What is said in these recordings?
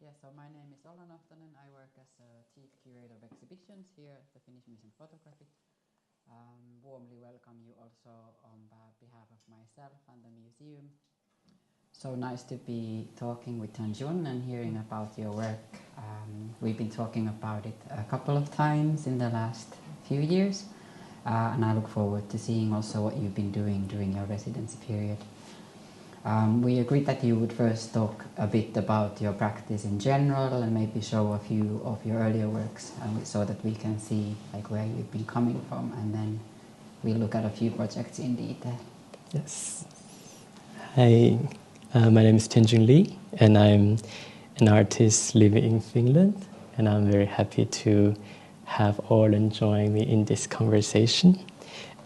Yes, so my name is Ohtonen. I work as a chief curator of exhibitions here at the Finnish Museum of Photography. Warmly welcome you also on behalf of myself and the museum. So nice to be talking with Tianjun and hearing about your work. We've been talking about it a couple of times in the last few years, and I look forward to seeing also what you've been doing during your residency period. We agreed that you would first talk a bit about your practice in general and maybe show a few of your earlier works so that we can see like where you've been coming from, and then we'll look at a few projects in detail. Yes. Hi, my name is Tianjun Li, and I'm an artist living in Finland, and I'm very happy to have Orlan join me in this conversation.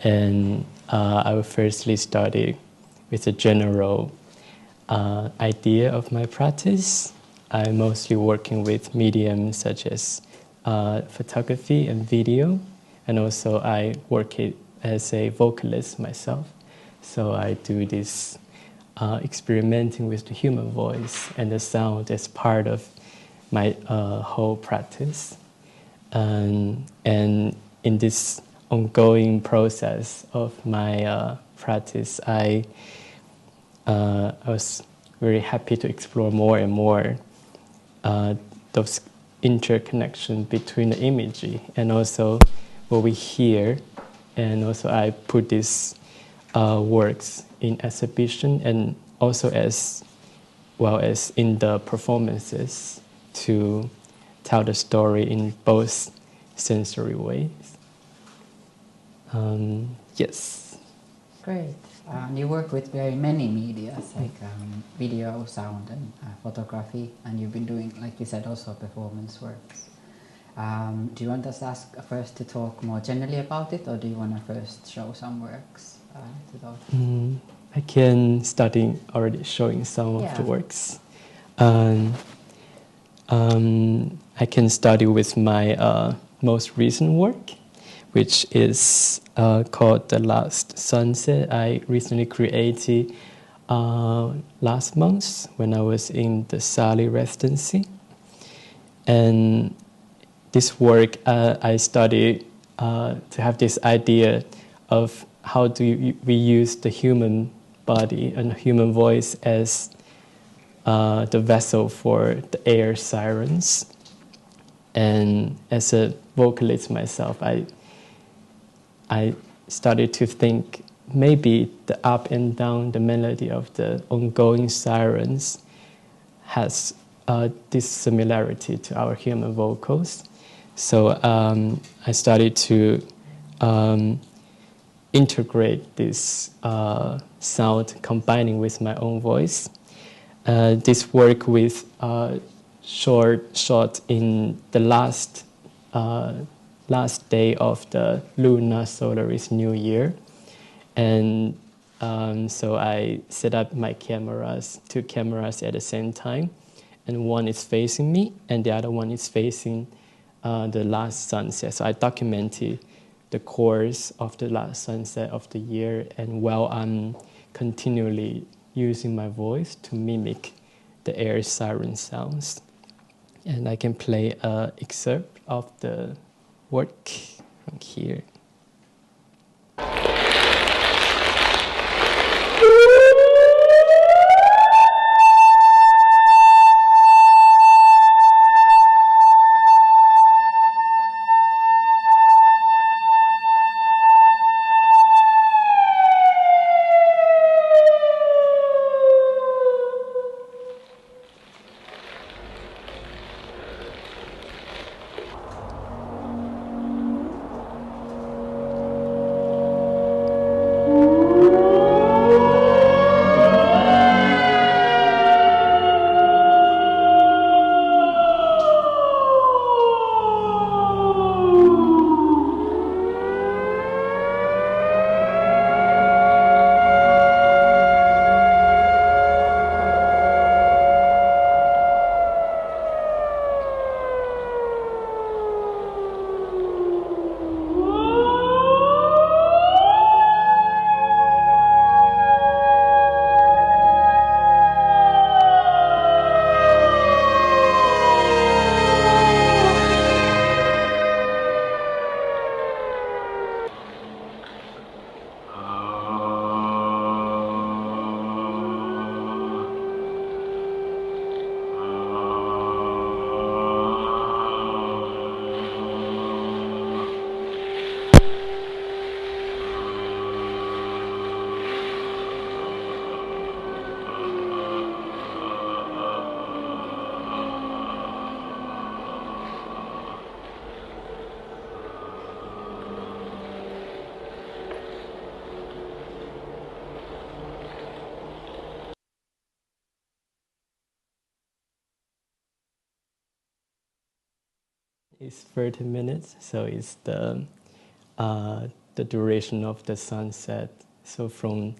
And I will firstly start with a general idea of my practice. I'm mostly working with mediums such as photography and video, and also I work as a vocalist myself. So I do this experimenting with the human voice and the sound as part of my whole practice. And in this ongoing process of my practice, I was very happy to explore more and more those interconnection between the imagery and also what we hear. And also I put these works in exhibition and also as well as in the performances to tell the story in both sensory ways. Yes. Great. You work with very many media, like video, sound, and photography, and you've been doing, like you said, also performance works. Do you want us to ask first to talk more generally about it, or do you want to first show some works to those? I can start already showing some of the works. I can start with my most recent work, which is called The Last Sunset. I recently created last month when I was in the Sali residency. And this work, I studied to have this idea of how do we use the human body and human voice as the vessel for the air sirens. And as a vocalist myself, I started to think maybe the up and down, the melody of the ongoing sirens has this similarity to our human vocals. So I started to integrate this sound combining with my own voice. This work with shot in the last day of the lunar solaris new year. And so I set up my cameras, 2 cameras at the same time. And one is facing me, and the other one is facing the last sunset. So I documented the course of the last sunset of the year, and while I'm continually using my voice to mimic the air siren sounds. And I can play an excerpt of the work from here. It's 30 minutes, so it's the duration of the sunset. So from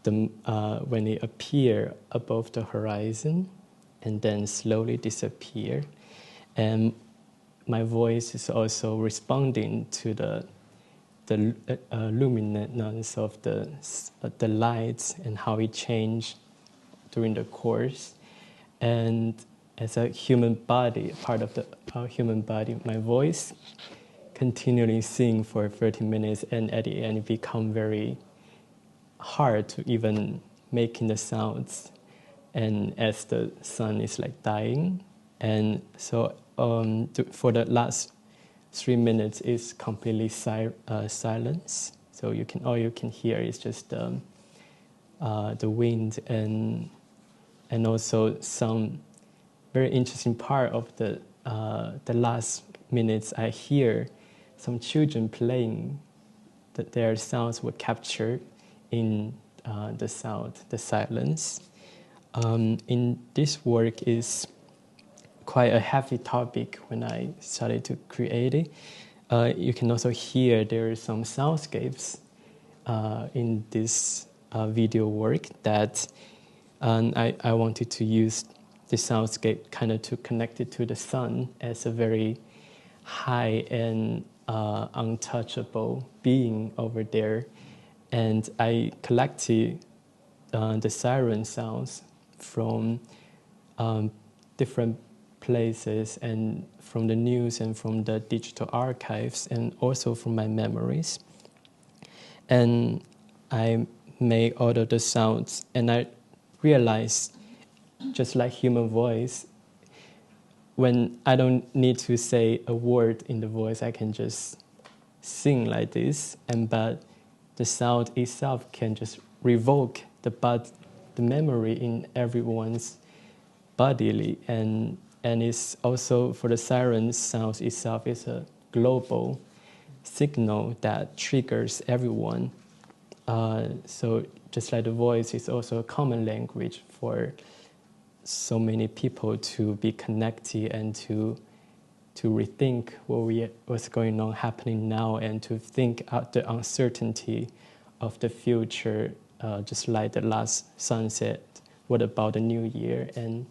the when it appear above the horizon, and then slowly disappear, and my voice is also responding to the luminance of the lights and how it changed during the course. And as a human body, part of our human body, my voice continually sing for 30 minutes, and at the end it become very hard to even making the sounds. And as the sun is like dying, and so for the last 3 minutes is completely silence. So all you can hear is just the wind, and also some very interesting part of the last minutes. I hear some children playing, that their sounds were captured in the silence. In this work is quite a heavy topic when I started to create it. You can also hear there are some soundscapes in this video work that I wanted to use the soundscape kind of to connect it to the sun as a very high and untouchable being over there. And I collected the siren sounds from different places, and from the news and from the digital archives, and also from my memories. And I made all of the sounds, and I realized, just like human voice, when I don't need to say a word in the voice, I can just sing like this, but the sound itself can just revoke the memory in everyone's bodily, and it's also, for the siren sounds itself, is a global signal that triggers everyone. So just like the voice is also a common language for so many people to be connected and to rethink what's going on happening now, and to think out the uncertainty of the future, just like the last sunset. What about the new year? And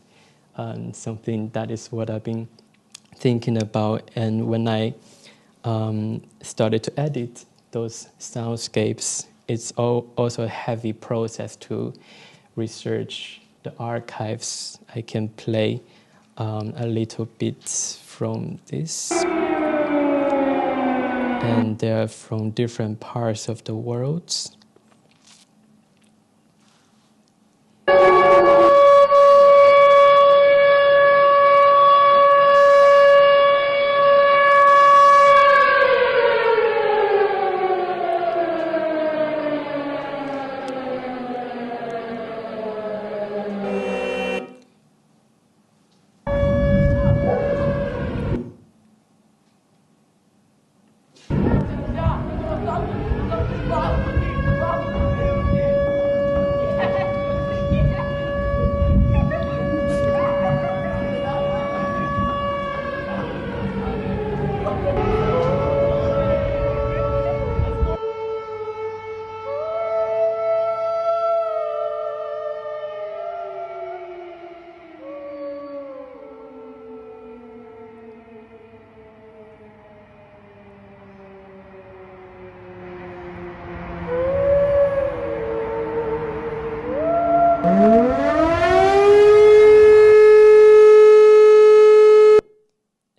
something that is what I've been thinking about. And when I started to edit those soundscapes, it's also a heavy process to research the archives. I can play a little bit from this. And they're from different parts of the world.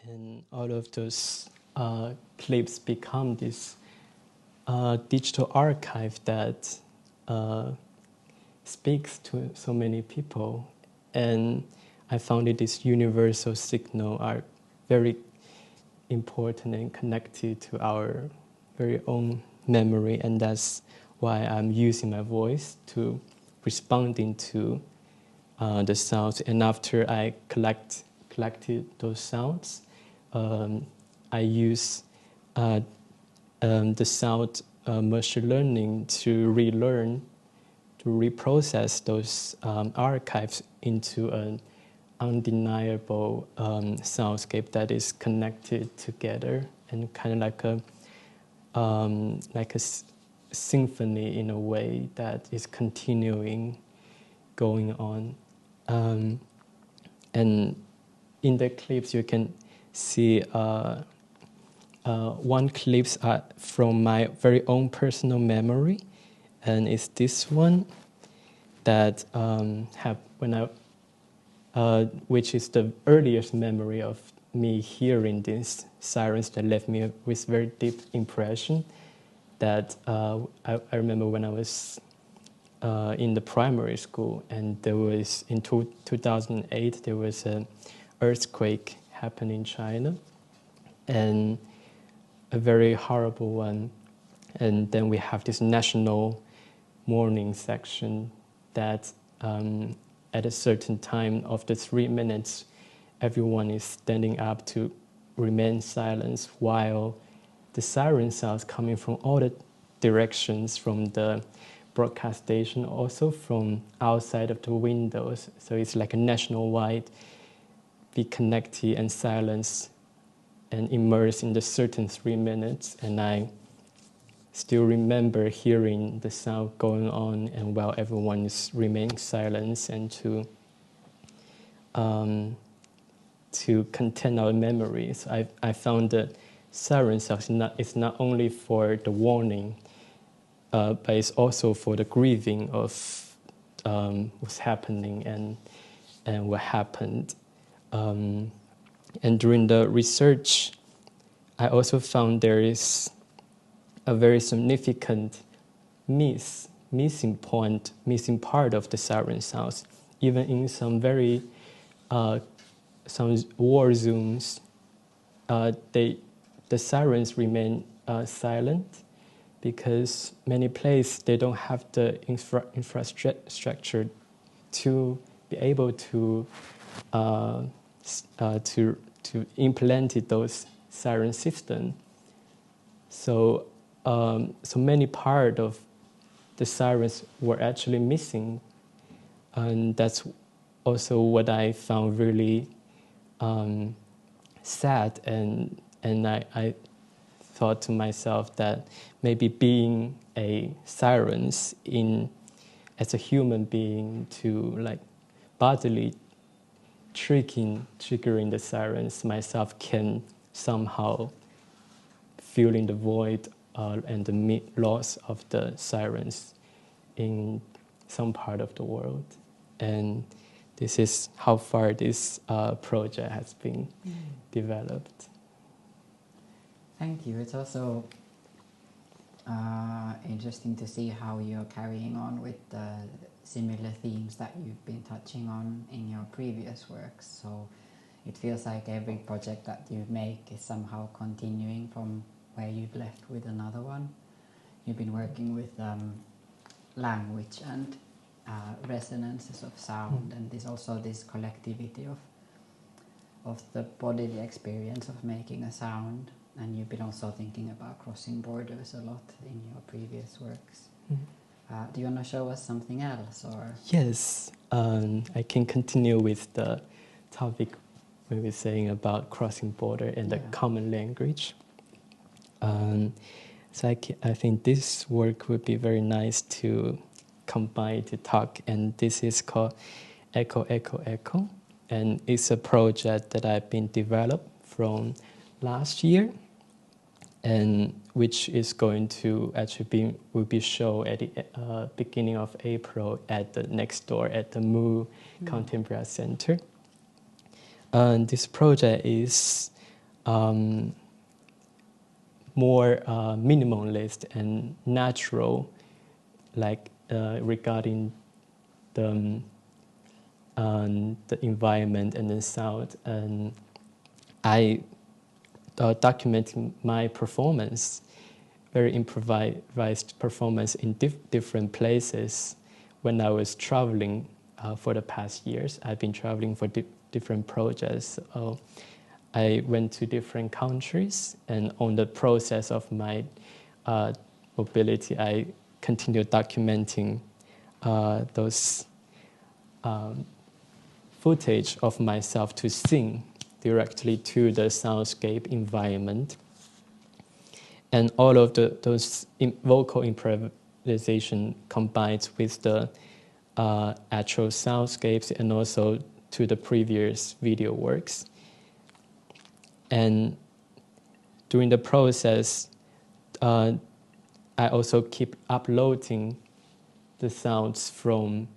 And all of those clips become this digital archive that speaks to so many people. And I found that this universal signal are very important and connected to our very own memory, and that's why I'm using my voice to responding to the sounds. And after I collected those sounds, I use the sound machine learning to relearn, to reprocess those archives into undeniable soundscape that is connected together and kind of like a symphony in a way that is continuing going on. And in the clips you can see one clips from my very own personal memory, and it's this one that which is the earliest memory of me hearing these sirens that left me with very deep impression. That I remember when I was in the primary school, and there was in 2008 there was an earthquake happened in China, and a very horrible one. And then we have this national mourning section that at a certain time of the 3 minutes, everyone is standing up to remain silent while the siren sounds coming from all the directions from the broadcast station, also from outside of the windows. So it's like a nationwide be connected and silence and immersed in the certain 3 minutes. And I still remember hearing the sound going on, and while everyone is remaining silent, and to contain our memories. I found that siren sounds it's not only for the warning, but it's also for the grieving of what's happening and what happened. And during the research, I also found there is a very significant missing part of the siren sounds. Even in some very some war zones, the sirens remain silent because many places they don't have the infrastructure to be able to implement those siren system. So many part of the sirens were actually missing, and that's also what I found really sad. And I thought to myself that maybe being a sirens as a human being to like bodily triggering the sirens myself can somehow fill in the void and the loss of the sirens in some part of the world. And this is how far this project has been developed. Thank you. It's also interesting to see how you're carrying on with the similar themes that you've been touching on in your previous works. So it feels like every project that you make is somehow continuing from where you've left with another one. You've been working with language and resonances of sound, and there's also this collectivity of the bodily experience of making a sound. And you've been also thinking about crossing borders a lot in your previous works. Do you want to show us something else? Or? Yes, I can continue with the topic we were saying about crossing border and the common language. So I think this work would be very nice to combine to talk, and this is called Echo, Echo, Echo. And it's a project that I've been developed from last year, and which is going to actually will be shown at the beginning of April at the next door at the Mu Contemporary Center. And this project is more minimalist and natural, like regarding the environment and the sound. And I documenting my performance, very improvised performance in different places. When I was traveling for the past years, I've been traveling for different projects. I went to different countries, and on the process of my mobility, I continued documenting those footage of myself to sing directly to the soundscape environment. And all of those vocal improvisation combined with the actual soundscapes and also to the previous video works. And during the process, I also keep uploading the sounds from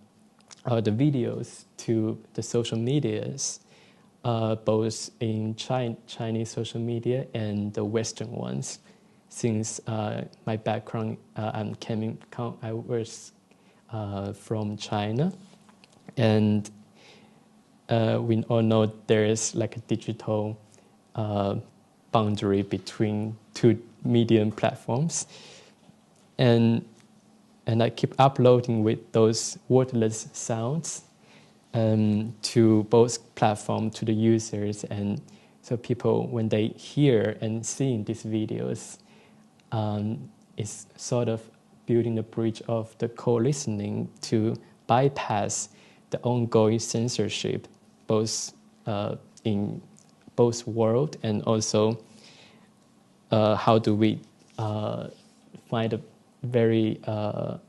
the videos to the social medias, both in Chinese social media and the Western ones. Since my background, I was from China, and we all know there is like a digital boundary between two medium platforms, and I keep uploading with those wordless sounds to both platforms, to the users, and so people, when they hear and see these videos, it's sort of building a bridge of the co-listening to bypass the ongoing censorship, both in both world, and also how do we find a very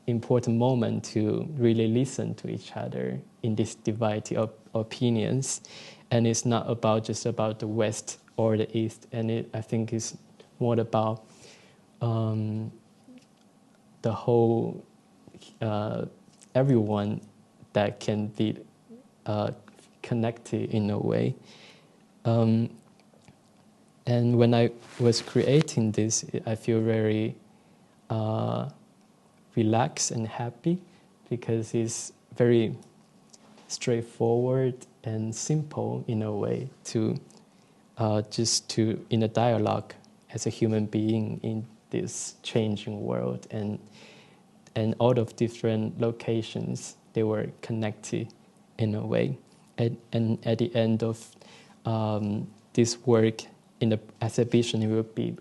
important moment to really listen to each other in this diversity of opinions. And it's not about just about the West or the East, and I think it's more about the whole, everyone that can be connected in a way. And when I was creating this, I feel very relaxed and happy, because it's very straightforward and simple in a way to just to in a dialogue as a human being in this changing world, and all of different locations, they were connected in a way. And at the end of this work in the exhibition, it will be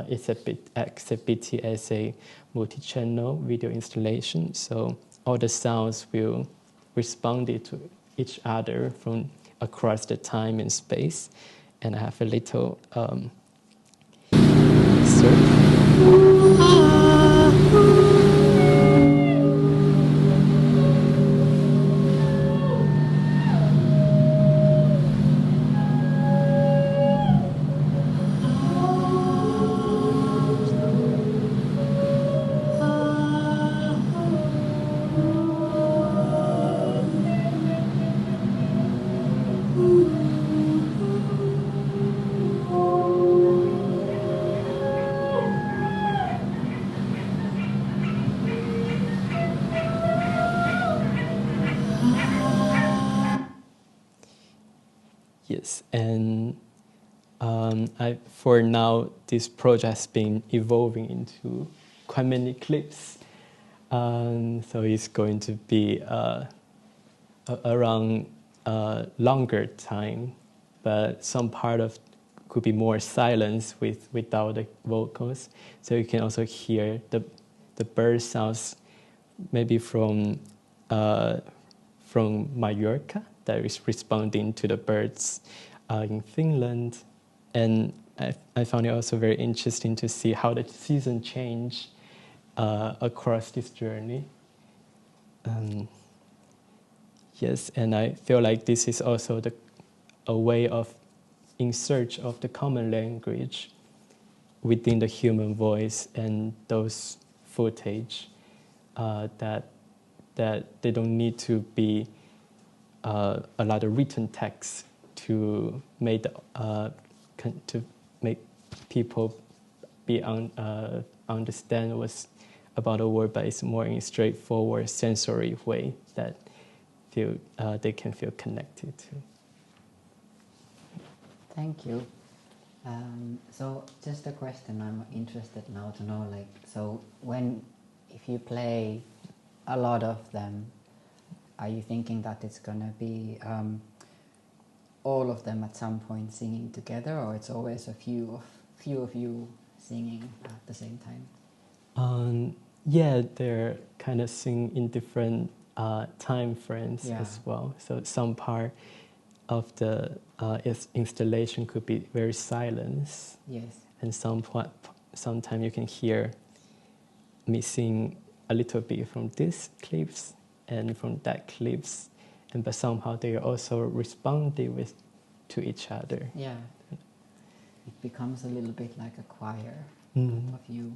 exhibited as a multi-channel video installation. So all the sounds will respond to each other from across the time and space. And I have a little excerpt. Yes, and for now, this project has been evolving into quite many clips. So it's going to be around longer time, but some part of could be more silence without the vocals. So you can also hear the bird sounds, maybe from Mallorca, that is responding to the birds in Finland. And I found it also very interesting to see how the season change across this journey. Yes, and I feel like this is also a way of in search of the common language within the human voice and those footage that they don't need to be a lot of written text to make people be understand what's about a word, but it's more in a straightforward sensory way that they can feel connected to. Thank you. So just a question, I'm interested now to know, like, so if you play a lot of them, are you thinking that it's gonna be all of them at some point singing together, or it's always a few of you singing at the same time? Yeah, they're kind of sing in different time frames as well. So some part of the installation could be very silent. Yes. And sometimes you can hear missing a little bit from these clips and from that clips, but somehow they are also responding to each other. Yeah, it becomes a little bit like a choir of you.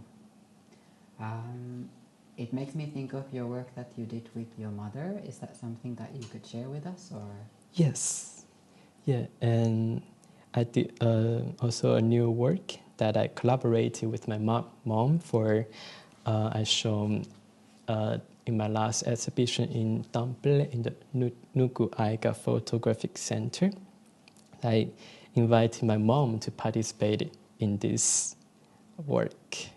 It makes me think of your work that you did with your mother. Is that something that you could share with us, or? Yes, yeah, and I did also a new work that I collaborated with my mom for. I shown in my last exhibition in Tampere in the Nuku Aiga Photographic Center. I invited my mom to participate in this work.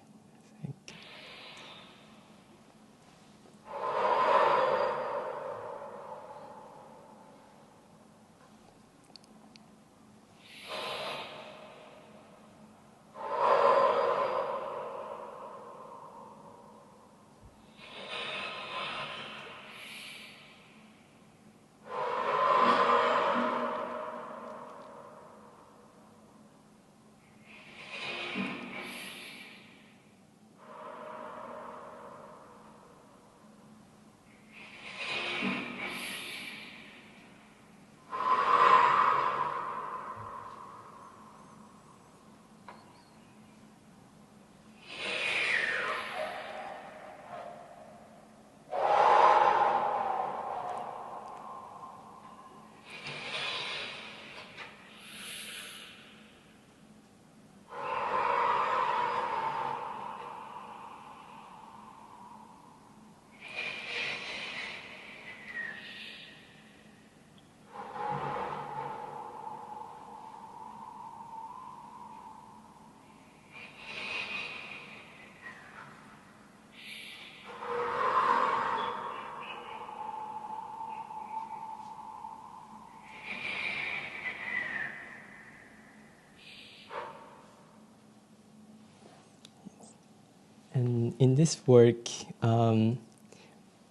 And in this work,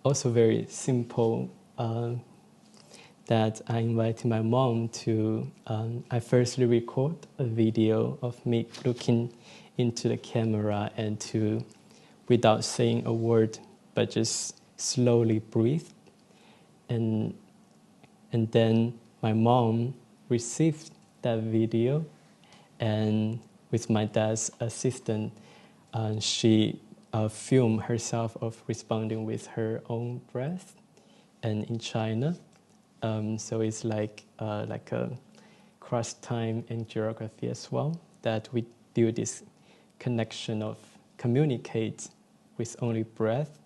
also very simple, that I invited my mom to, I firstly record a video of me looking into the camera and to, without saying a word, but just slowly breathe. And then my mom received that video, and with my dad's assistance, she filmed herself of responding with her own breath, and in China. So it's like a cross time and geography as well, that we do this connection of communicate with only breath,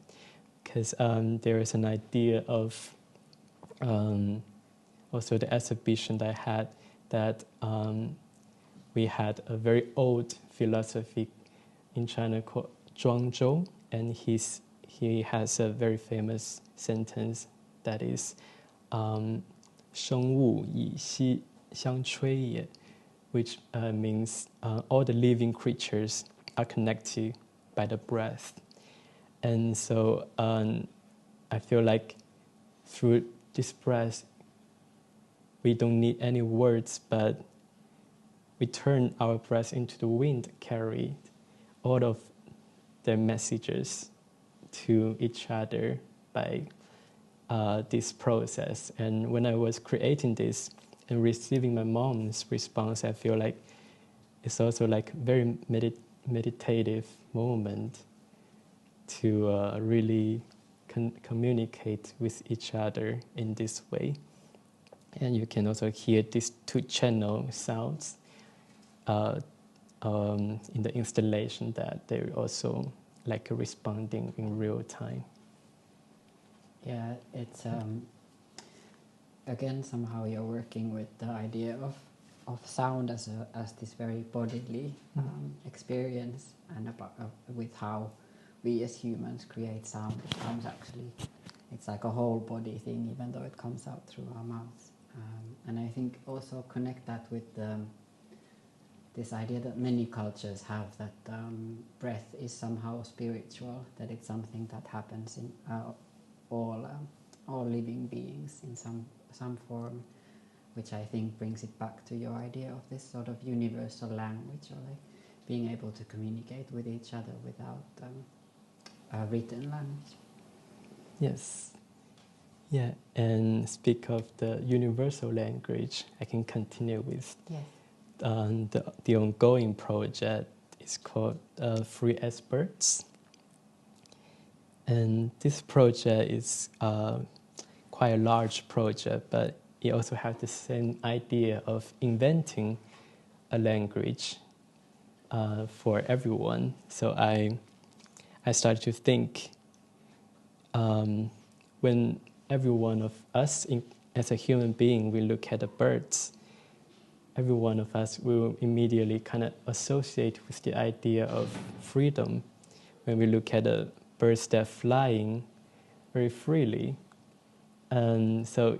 because there is an idea of also the exhibition that I had, that we had a very old philosophy in China called Zhuangzhou, and he has a very famous sentence that is 生物以息相吹也, which means all the living creatures are connected by the breath. And so I feel like through this breath, we don't need any words, but we turn our breath into the wind, carry all of their messages to each other by this process. And when I was creating this and receiving my mom's response, I feel like it's also like a very meditative moment to really communicate with each other in this way. And you can also hear these two channel sounds in the installation, that they're also like responding in real time. Yeah, it's again somehow you're working with the idea of sound as this very bodily experience, and about with how we as humans create sound. It comes actually, it's like a whole body thing, even though it comes out through our mouths. And I think also connect that with this idea that many cultures have, that breath is somehow spiritual, that it's something that happens in all all living beings in some form, which I think brings it back to your idea of this sort of universal language, or like being able to communicate with each other without a written language. Yes. Yeah, and speak of the universal language, I can continue with the ongoing project. It's called Free as Birds. And this project is quite a large project, but it also has the same idea of inventing a language for everyone. So I started to think when every one of us as a human being, we look at the birds, every one of us will immediately kind of associate with the idea of freedom. When we look at the birds that are flying very freely. And so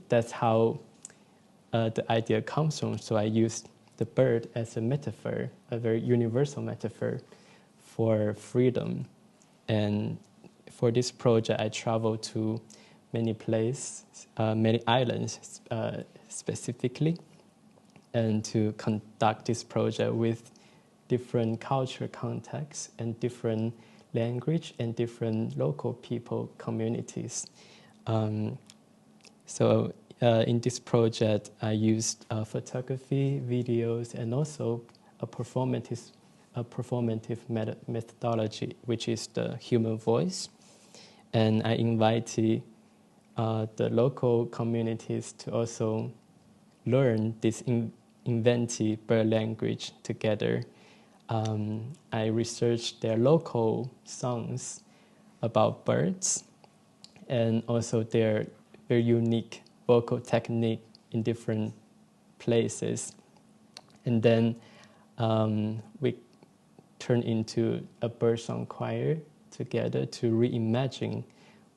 that's how the idea comes from. So I used the bird as a metaphor, a very universal metaphor for freedom. And for this project, I traveled to many places, many islands specifically, and to conduct this project with different cultural contexts and different language and different local people communities. So in this project, I used photography, videos, and also a performative methodology, which is the human voice. And I invited the local communities to also learn this inventive bird language together. I researched their local songs about birds and also their very unique vocal technique in different places. And then we turned into a birdsong choir together to reimagine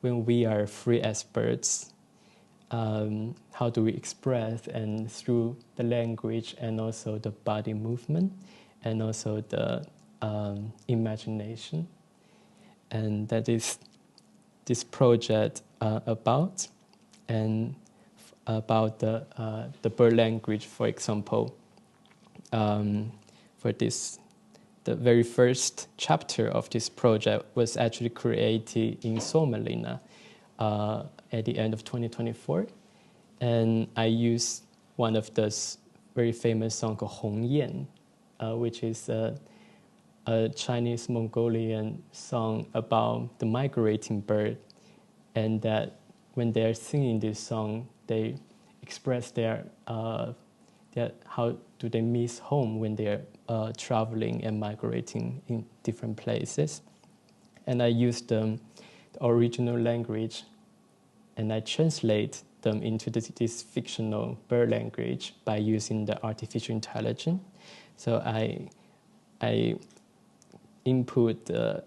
when we are free as birds. How do we express, and through the language and also the body movement and also the imagination. And that is this project about, and about the bird language, for example. For this, the very first chapter of this project was actually created in Suomenlinna at the end of 2024. And I used one of those very famous songs called Hong Yan, which is a Chinese Mongolian song about the migrating bird, and that when they're singing this song, they express their how do they miss home when they're traveling and migrating in different places. And I used the original language, and I translate them into this fictional bird language by using the artificial intelligence. So I input the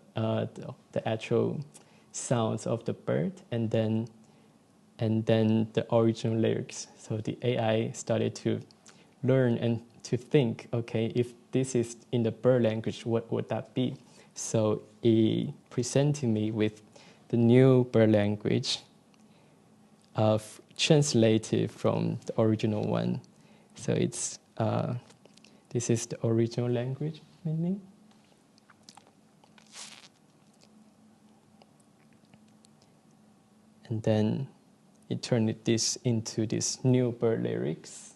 actual sounds of the bird, and then the original lyrics. So the AI started to learn and to think, okay, if this is in the bird language, what would that be? So it presented me with the new bird language translated from the original one. So it's this is the original language meaning. And then it turned this into this new bird lyrics.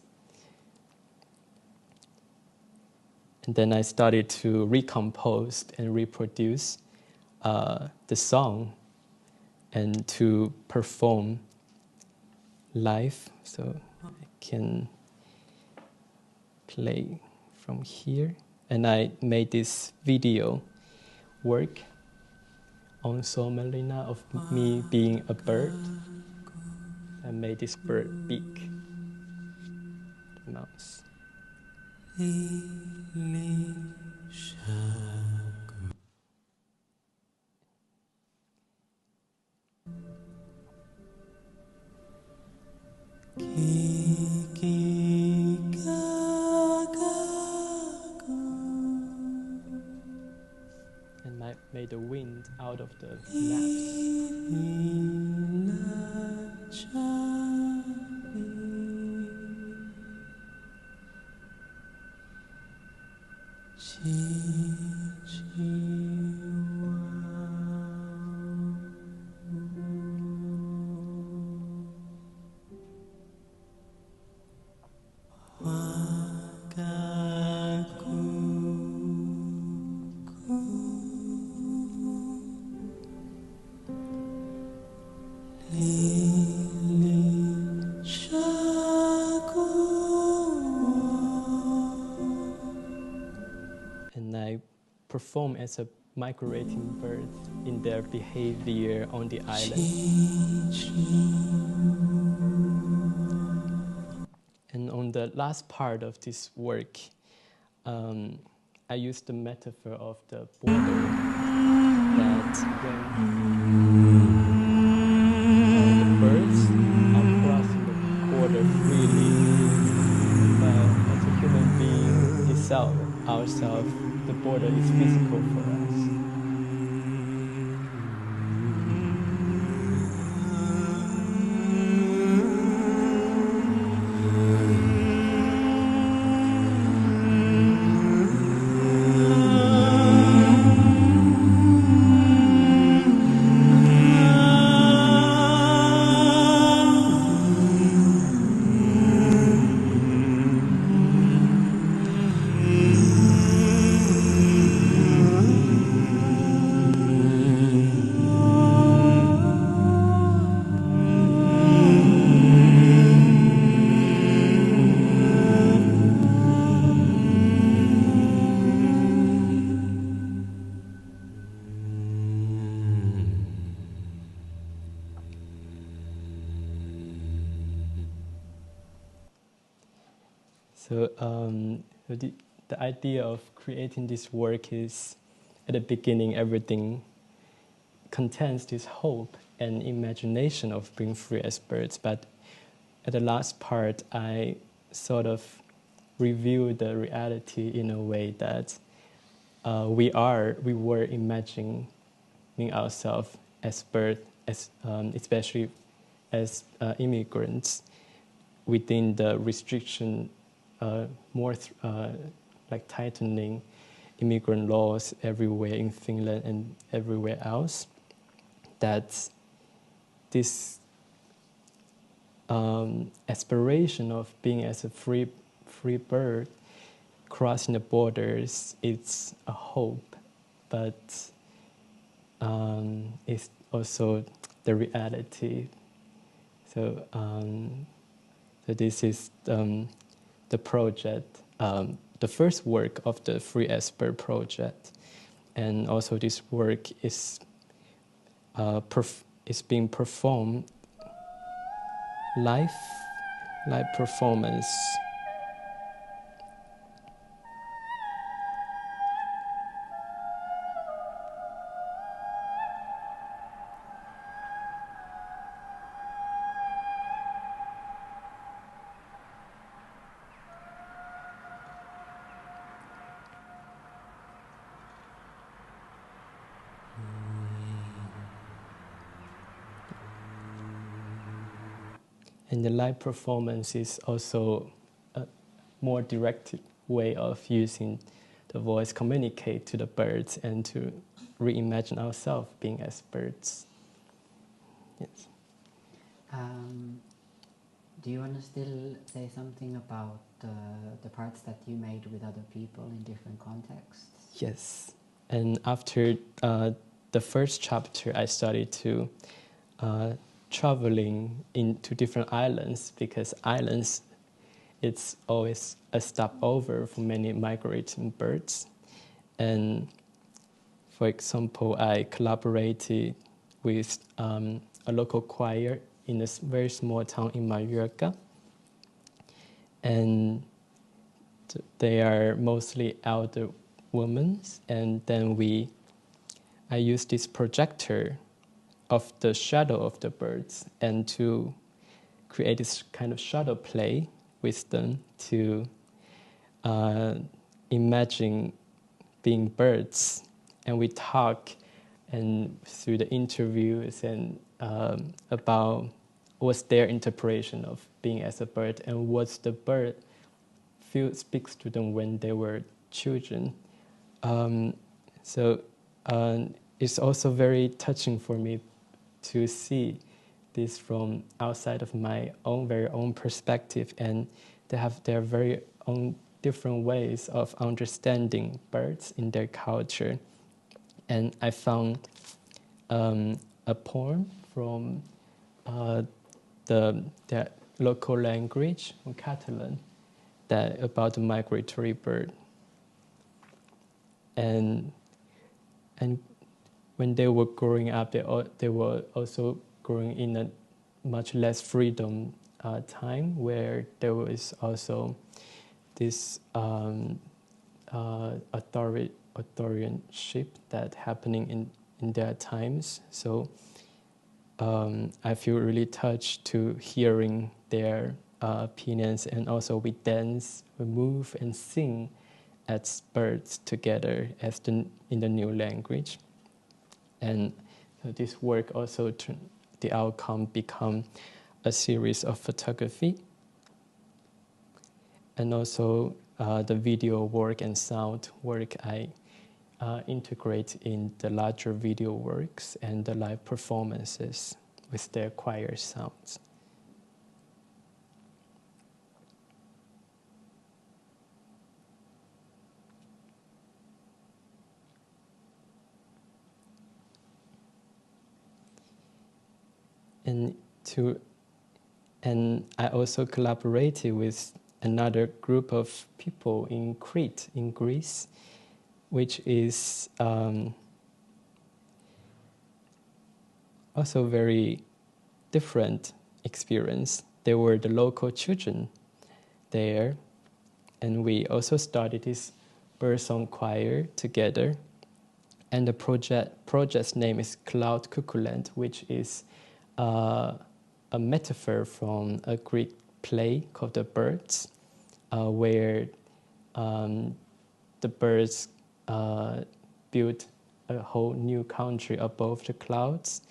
And then I started to recompose and reproduce the song and to perform live. So I can play from here. And I made this video work on Suomenlinna of me being a bird. I made this bird big, the mouse. And I made the wind out of the maps. And I perform as a migrating bird in their behavior on the island. And on the last part of this work, I use the metaphor of the border, that when the birds are crossing the border freely, but as a human being itself, ourselves, the border is physical for us. So the idea of creating this work is, at the beginning, everything contains this hope and imagination of being free as birds. But at the last part, I sort of reveal the reality in a way that we were imagining ourselves as birds, as especially as immigrants, within the restriction, like tightening immigrant laws everywhere in Finland and everywhere else, that this aspiration of being as a free bird crossing the borders, it's a hope, but it's also the reality. So, so this is the project, the first work of the Free as Bird project, and also this work is being performed live performance. And the live performance is also a more directed way of using the voice communicate to the birds and to reimagine ourselves being as birds. Yes. Do you want to still say something about the parts that you made with other people in different contexts? Yes. And after the first chapter, I started to traveling into different islands, because islands, it's always a stopover for many migrating birds. And for example, I collaborated with a local choir in a very small town in Mallorca. And they are mostly elder women. And then I used this projector of the shadow of the birds and to create this kind of shadow play with them to imagine being birds. And we talk and through the interviews and about what's their interpretation of being as a bird, and what's the bird speaks to them when they were children. So it's also very touching for me to see this from outside of my own very own perspective, and they have their very own different ways of understanding birds in their culture. And I found a poem from the local language, Catalan, that about the migratory bird. And when they were growing up, they were also growing in a much less freedom time, where there was also this authoritarianship that happening in their times. So I feel really touched to hearing their opinions, and also we dance, we move and sing as birds together in the new language. And so this work also, the outcome become a series of photography, and also the video work and sound work I integrate in the larger video works and the live performances with their choir sounds. And I also collaborated with another group of people in Crete, in Greece, which is also very different experience. They were the local children there, and we also started this birdsong choir together. And the project's name is Cloud Cuckooland, which is a metaphor from a Greek play called The Birds, where the birds built a whole new country above the clouds,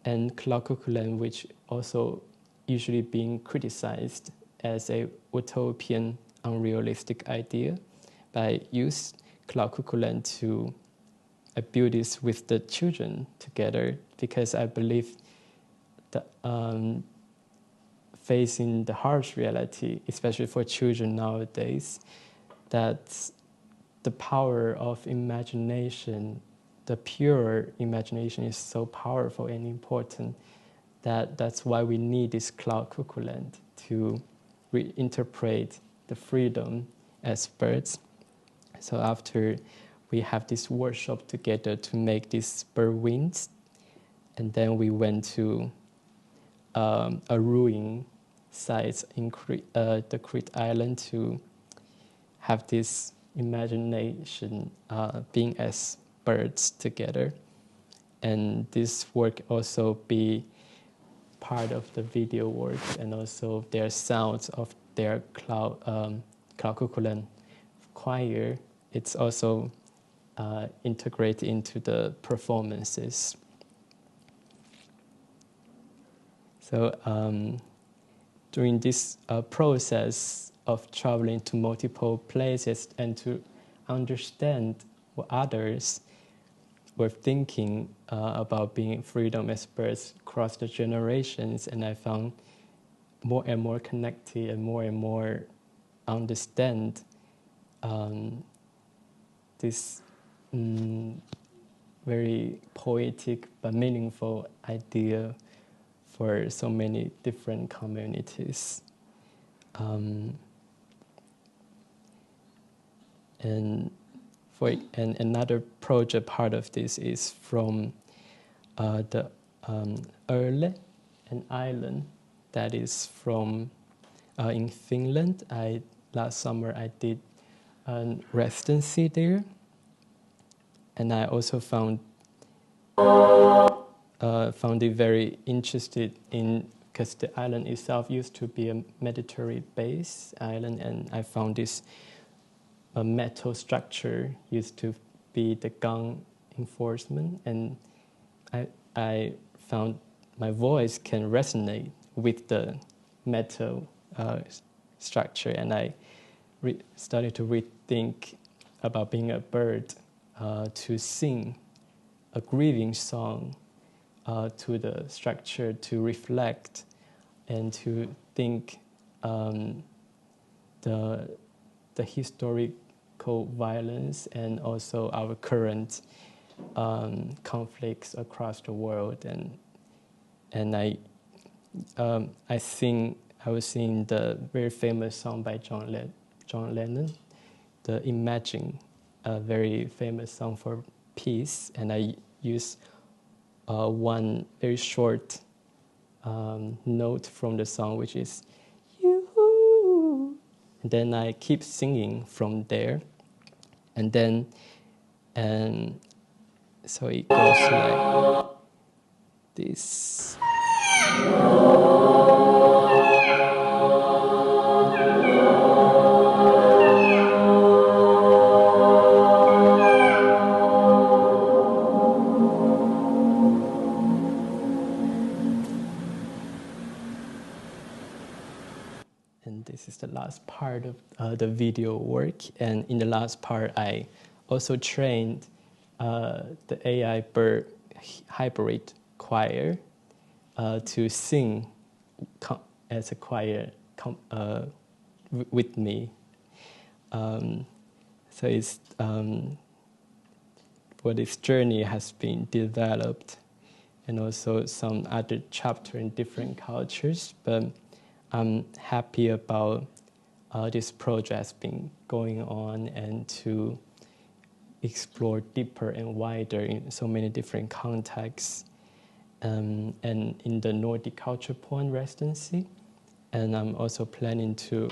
and Cloud Cuckooland, which also usually being criticized as a utopian, unrealistic idea, but I used Cloud Cuckooland to build this with the children together, because I believe that facing the harsh reality, especially for children nowadays, that the power of imagination, the pure imagination, is so powerful and important that's why we need this Cloud Cuckooland to reinterpret the freedom as birds. So after we have this workshop together to make these bird wings, and then we went to a ruin site in the Crete Island to have this imagination being as birds together. And this work also be part of the video work, and also their sounds of their Cloud Cuckooland choir. It's also integrated into the performances. So during this process of traveling to multiple places and to understand what others were thinking about being freedom as birds across the generations, and I found more and more connected and more understand this very poetic but meaningful idea for so many different communities. And another project part of this is from the Orlan, an island that is from in Finland. Last summer I did a residency there, and I also found it very interested in, because the island itself used to be a military-based island, and I found this metal structure used to be the gun enforcement, and I found my voice can resonate with the metal structure, and I started to rethink about being a bird, to sing a grieving song to the structure, to reflect and to think the historical violence and also our current conflicts across the world. And I was singing the very famous song by John Lennon, the Imagine, a very famous song for peace, and I use one very short note from the song, which is you, and then I keep singing from there, and so it goes like this. And this is the last part of the video work. And in the last part, I also trained the AI bird hybrid choir to sing as a choir with me. So it's for this journey has been developed, and also some other chapter in different cultures. But I'm happy about this project has been going on, and to explore deeper and wider in so many different contexts, and in the Nordic culture poem residency. And I'm also planning to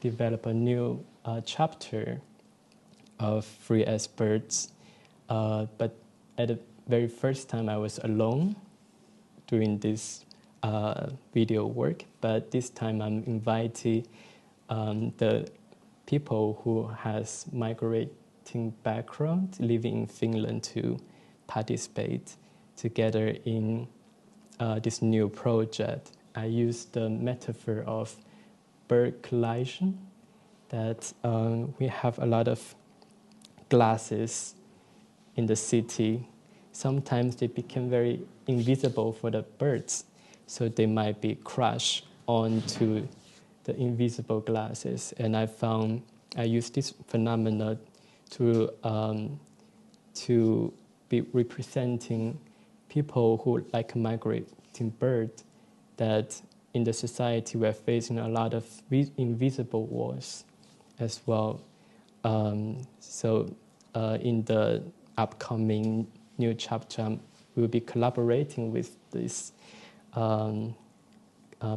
develop a new chapter of Free as Birds. But at the very first time I was alone doing this video work, but this time I'm inviting the people who has migrating background living in Finland to participate together in this new project. I use the metaphor of bird collision, that we have a lot of glasses in the city. Sometimes they become very invisible for the birds, so they might be crushed onto the invisible glasses. And I found I use this phenomena to be representing people who like a migrating bird, that in the society we're facing a lot of invisible wars as well. So in the upcoming new chapter, we'll be collaborating with these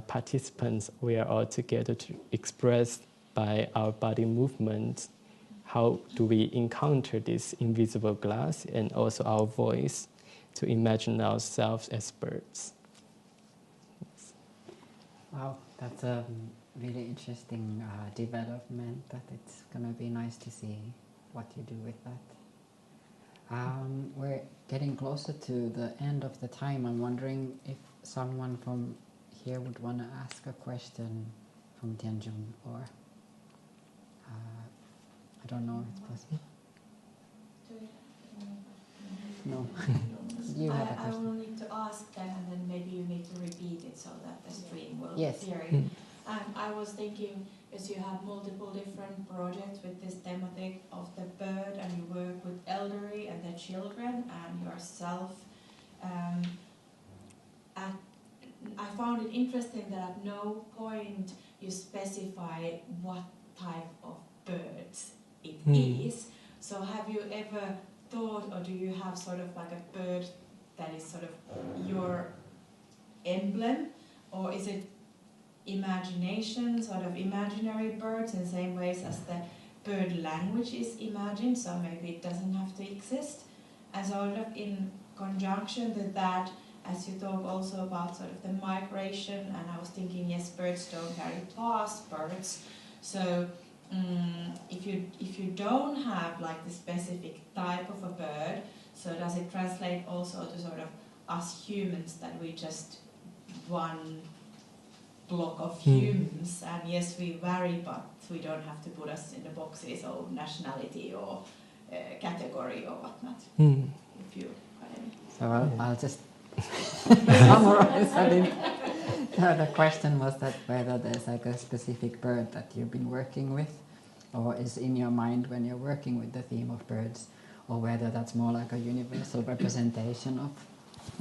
participants. We are all together to express by our body movement how do we encounter this invisible glass, and also our voice to imagine ourselves as birds. Wow, that's a really interesting development. That it's gonna be nice to see what you do with that. We're getting closer to the end of the time. I'm wondering if someone from here would want to ask a question from Tianjun, or I don't know if it's possible. No. You have a I question. will need to ask them, and then maybe you need to repeat it so that the stream will Yes. hear it. I was thinking, as you have multiple different projects with this thematic of the bird, and you work with elderly and the children and yourself, I found it interesting that at no point you specify what type of birds it is. So have you ever thought, or do you have sort of like a bird that is sort of your emblem, or is it imagination, sort of imaginary birds in the same ways as the bird language is imagined, so maybe it doesn't have to exist? And sort of in conjunction with that, as you talk also about sort of the migration, and I was thinking, yes, birds don't carry passports, so if you don't have like the specific type of a bird, so does it translate also to sort of us humans, that we just one block of humans, and yes, we vary, but we don't have to put us in the boxes of nationality or category or whatnot. If you so I'll just summarize a bit. The question was that whether there's like a specific bird that you've been working with, or is in your mind when you're working with the theme of birds, or whether that's more like a universal representation of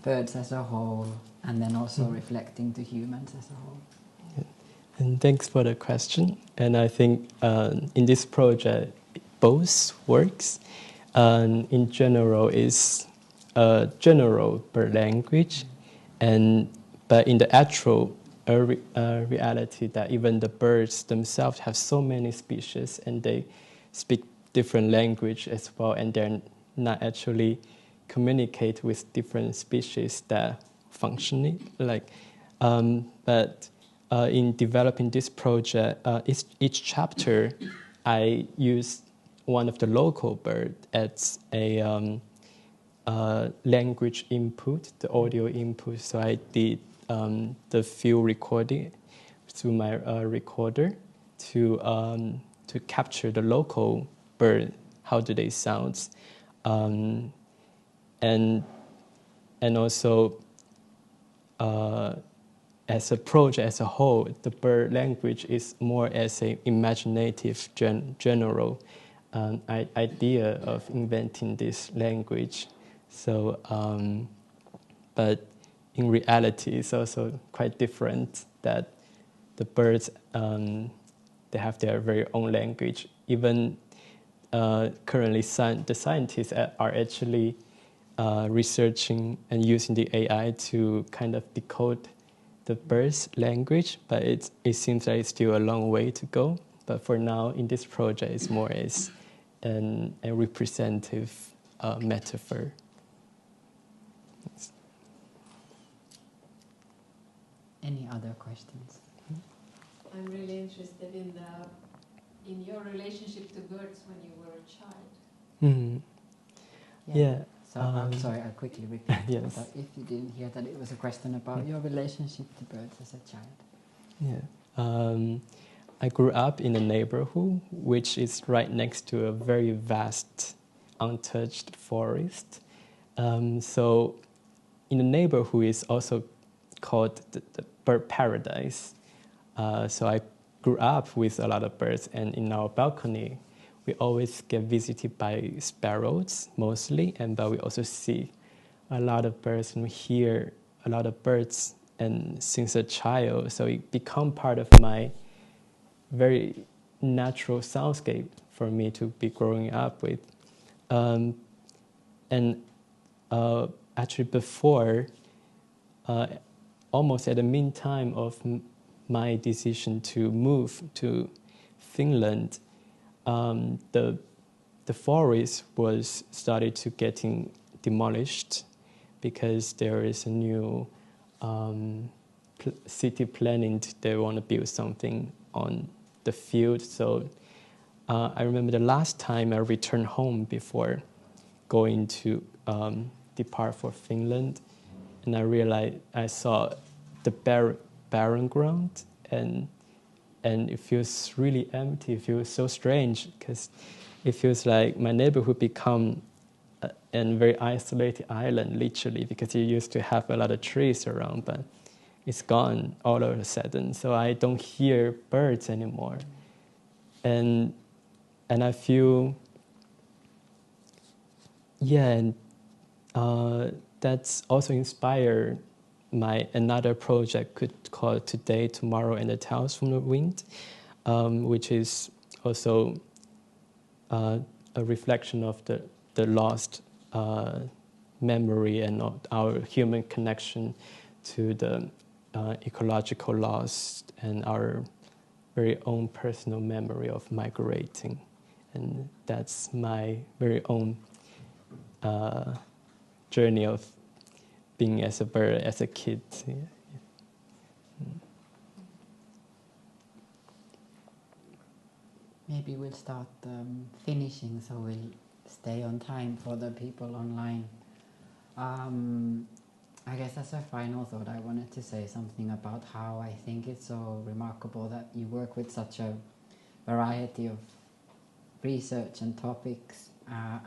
birds as a whole, and then also reflecting to humans as a whole. And thanks for the question. And I think in this project, both works. In general, is a general bird language, but in the actual reality, that even the birds themselves have so many species, and they speak different language as well, and they're not actually communicate with different species that functioning like. But in developing this project, each chapter, I use one of the local bird as a language input, the audio input. So I did the field recording through my recorder to capture the local bird. How do they sound? And also as a project as a whole, the bird language is more as an imaginative general idea of inventing this language. So, but in reality, it's also quite different that the birds, they have their very own language. Even currently, the scientists are actually researching and using the AI to kind of decode the bird's language, but it seems like it's still a long way to go. But for now, in this project, it's more as a representative metaphor. Any other questions? I'm really interested in your relationship to birds when you were a child. Yeah. So I'm sorry, I'll quickly repeat. Yes. So if you didn't hear that, it was a question about your relationship to birds as a child. Yeah. I grew up in a neighborhood which is right next to a very vast, untouched forest. So in the neighborhood is also called the bird paradise. So I grew up with a lot of birds, and in our balcony, we always get visited by sparrows mostly, but we also see a lot of birds and we hear a lot of birds, and since a child, so it become part of my very natural soundscape for me to be growing up with. Actually before, almost at the meantime of my decision to move to Finland, the forest was started to getting demolished because there is a new city planning. They want to build something on the field. So I remember the last time I returned home before going to depart for Finland, and I realized I saw the barren ground, and it feels really empty. It feels so strange because it feels like my neighborhood become a very isolated island, literally, because it used to have a lot of trees around, but it's gone all of a sudden. So I don't hear birds anymore, and I feel, and that's also inspired my another project called Today, Tomorrow, and the Tales from the Wind, which is also a reflection of the lost memory and our human connection to the ecological loss and our very own personal memory of migrating. And that's my very own journey of being as a bird as a kid. Yeah. Maybe we'll start finishing, so we'll stay on time for the people online. I guess as a final thought, I wanted to say something about how I think it's so remarkable that you work with such a variety of research and topics,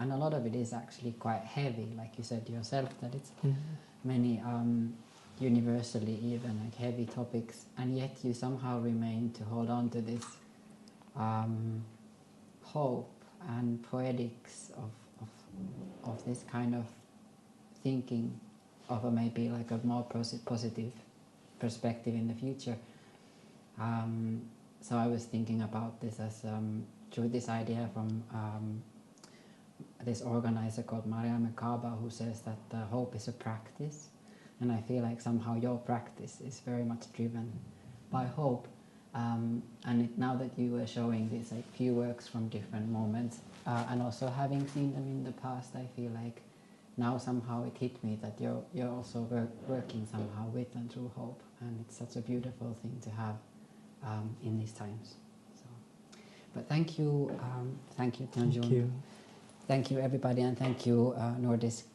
and a lot of it is actually quite heavy, like you said yourself, that it's many universally even like heavy topics, and yet you somehow remain to hold on to this hope and poetics of this kind of thinking of a maybe like a more positive perspective in the future. So I was thinking about this as through this idea from this organizer called Mariame Kaba, who says that hope is a practice, and I feel like somehow your practice is very much driven by hope. Now that you were showing these like few works from different moments, and also having seen them in the past, I feel like now somehow it hit me that you're also working somehow with and through hope, and it's such a beautiful thing to have in these times. So, but thank you, Tianjun. Thank you. Thank you, everybody, and thank you,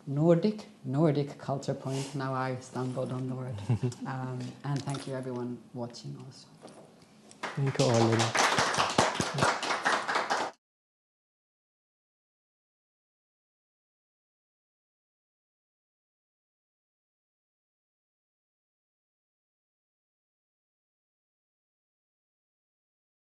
Nordic Culture Point. Now I stumbled on the word. And thank you, everyone watching also. Thank you, Orlan.